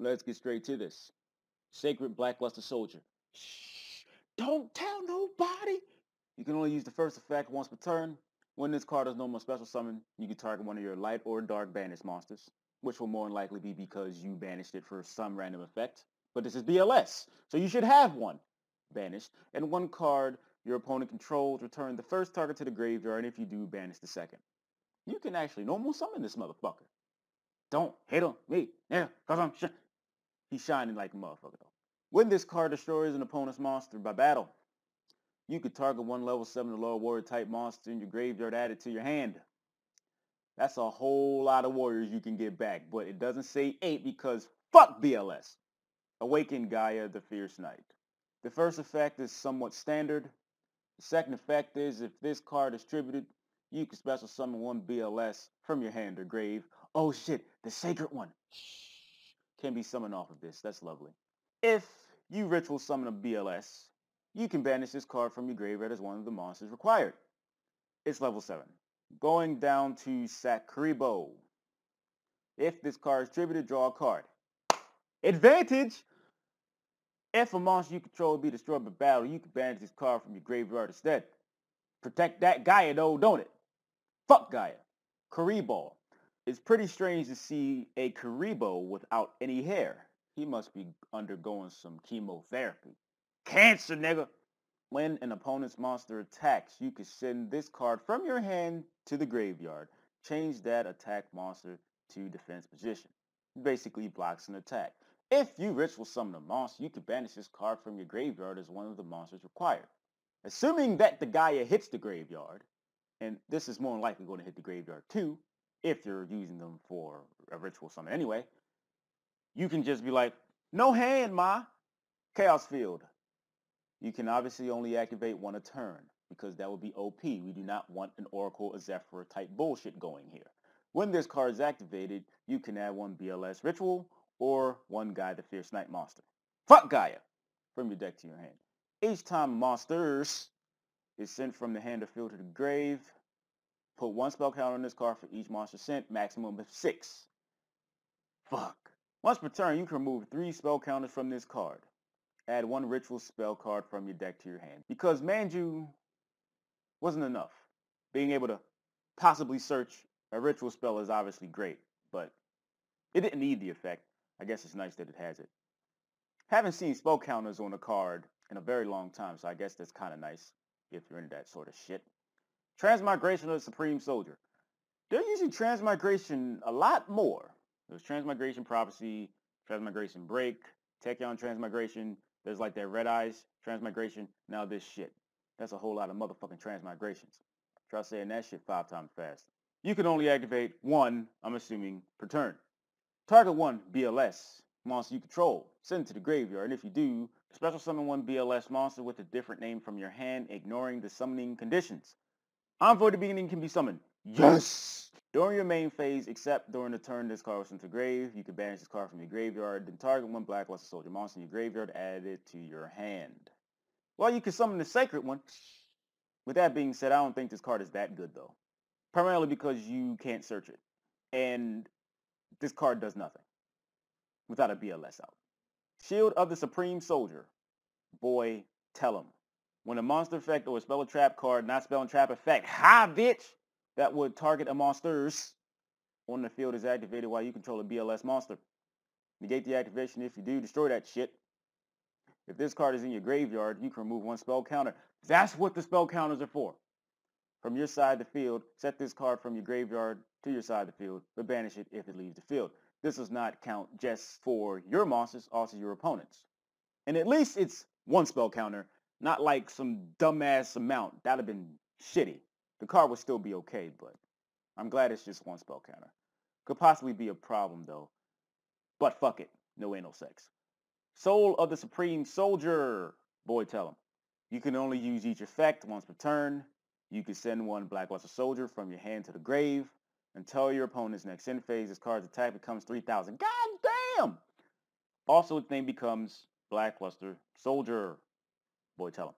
let's get straight to this. Sacred Blackluster Soldier. Shh, don't tell nobody. You can only use the first effect once per turn. When this card is no more special summon, you can target one of your light or dark banished monsters, which will more than likely be because you banished it for some random effect. But this is BLS, so you should have one banished, and one card your opponent controls, return the first target to the graveyard, and if you do, banish the second. You can actually normal summon this motherfucker. Don't hit on me, yeah, cause I'm he's shining like a motherfucker though. When this card destroys an opponent's monster by battle, you could target one level 7 or lower warrior type monster in your graveyard added to your hand. That's a whole lot of warriors you can get back, but it doesn't say 8 because fuck BLS. Awaken Gaia, the Fierce Knight. The first effect is somewhat standard. The second effect is if this card is distributed, you can special summon one BLS from your hand or grave. Oh shit, the sacred one. Can be summoned off of this. That's lovely. If you ritual summon a BLS, you can banish this card from your graveyard as one of the monsters required. It's level 7. Going down to Sakribo. If this card is distributed, draw a card. Advantage! If a monster you control be destroyed by battle, you can banish this card from your graveyard instead. Protect that Gaia though, don't it? Fuck Gaia. Karibo. It's pretty strange to see a Karibo without any hair. He must be undergoing some chemotherapy. Cancer, nigga! When an opponent's monster attacks, you can send this card from your hand to the graveyard. Change that attack monster to defense position. Basically blocks an attack. If you ritual summon a monster, you can banish this card from your graveyard as one of the monsters required. Assuming that the Gaia hits the graveyard, and this is more than likely going to hit the graveyard too, if you're using them for a ritual summon anyway, you can just be like, no hand, ma. Chaos Field. You can obviously only activate one a turn, because that would be OP. We do not want an Oracle or Zephyr type bullshit going here. When this card is activated, you can add one BLS Ritual, or one Gaia the Fierce Knight monster. Fuck Gaia! From your deck to your hand. Each time monsters is sent from the hand or field to the grave, put one spell counter on this card for each monster sent, maximum of 6. Fuck. Once per turn, you can remove 3 spell counters from this card. Add one ritual spell card from your deck to your hand. Because Manju wasn't enough. Being able to possibly search a ritual spell is obviously great, but it didn't need the effect. I guess it's nice that it has it. Haven't seen spell counters on a card in a very long time, so I guess that's kind of nice if you're into that sort of shit. Transmigration of the Supreme Soldier. They're using Transmigration a lot more. There's Transmigration Prophecy, Transmigration Break, Tachyon Transmigration. There's like that Red Eyes Transmigration. Now this shit. That's a whole lot of motherfucking transmigrations. Try saying that shit 5 times fast. You can only activate one, I'm assuming, per turn. Target one BLS monster you control. Send it to the graveyard, and if you do, special summon one BLS monster with a different name from your hand, ignoring the summoning conditions. Envoy the Beginning can be summoned. Yes! During your main phase, except during the turn this card was sent to grave, you can banish this card from your graveyard, then target one Blackluster Soldier monster in your graveyard, add it to your hand. Well, you can summon the Sacred one. With that being said, I don't think this card is that good though. Primarily because you can't search it. And this card does nothing without a BLS out. Shield of the Supreme Soldier. Boy, tell him. When a monster effect or a spell or trap card, not spell and trap effect, ha bitch, that would target a monster's on the field is activated while you control a BLS monster. Negate the activation. If you do, destroy that shit. If this card is in your graveyard, you can remove one spell counter. That's what the spell counters are for. From your side of the field, set this card from your graveyard to your side of the field, but banish it if it leaves the field. This does not count just for your monsters, also your opponents. And at least it's one spell counter, not like some dumbass amount. That'd have been shitty. The card would still be okay, but I'm glad it's just one spell counter. Could possibly be a problem though. But fuck it. No anal sex. Soul of the Supreme Soldier. Boy, tell him. You can only use each effect once per turn. You can send one Blackluster Soldier from your hand to the grave. Until your opponent's next end phase, this card's attack becomes 3,000. God damn! Also, its name becomes Blackluster Soldier. Boy, tell him.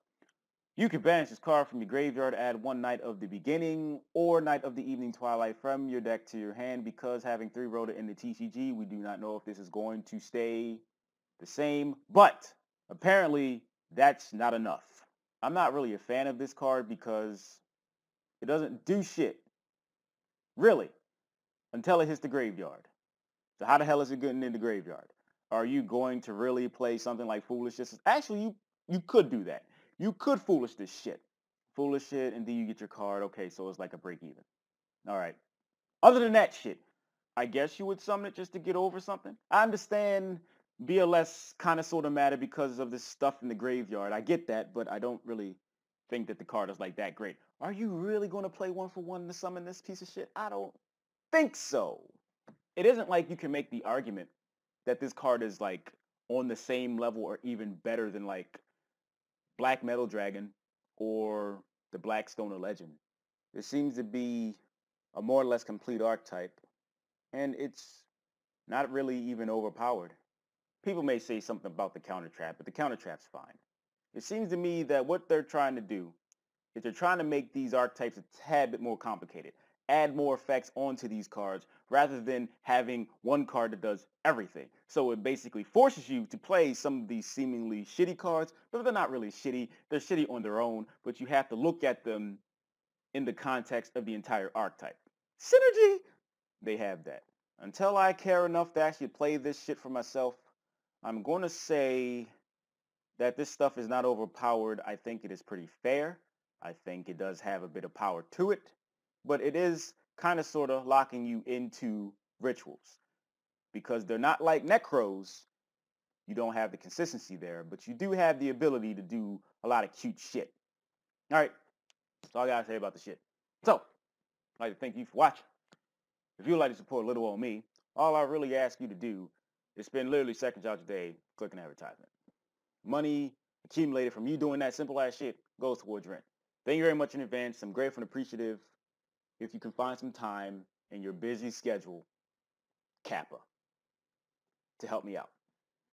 You can banish this card from your graveyard, add one Knight of the Beginning or Knight of the Evening Twilight from your deck to your hand. Because having 3 Rhoda in the TCG, we do not know if this is going to stay the same, but apparently that's not enough. I'm not really a fan of this card because it doesn't do shit, really, until it hits the graveyard. So how the hell is it getting in the graveyard? Are you going to really play something like Foolish? Actually, you could do that. You could Foolish this shit. Foolish shit, and then you get your card. Okay, so it's like a break even. All right. Other than that shit, I guess you would summon it just to get over something. I understand BLS kind of sort of matter because of this stuff in the graveyard. I get that, but I don't really think that the card is like that great. Are you really going to play 1-for-1 to summon this piece of shit? I don't think so. It isn't like you can make the argument that this card is like on the same level or even better than like Black Metal Dragon or the Black Stoner Legend. It seems to be a more or less complete archetype, and it's not really even overpowered. People may say something about the counter trap, but the counter trap's fine. It seems to me that what they're trying to do is they're trying to make these archetypes a tad bit more complicated, add more effects onto these cards rather than having one card that does everything. So it basically forces you to play some of these seemingly shitty cards, but they're not really shitty. They're shitty on their own, but you have to look at them in the context of the entire archetype. Synergy, they have that. Until I care enough to actually play this shit for myself, I'm going to say that this stuff is not overpowered. I think it is pretty fair. I think it does have a bit of power to it, but it is kind of sort of locking you into rituals because they're not like Necros. You don't have the consistency there, but you do have the ability to do a lot of cute shit. All right, that's all I gotta say about the shit. So, I'd like to thank you for watching. If you'd like to support little old me, all I really ask you to do is spend literally seconds out your day clicking advertisement. Money accumulated from you doing that simple ass shit goes towards rent. Thank you very much in advance. I'm grateful and appreciative if you can find some time in your busy schedule, Kappa, to help me out.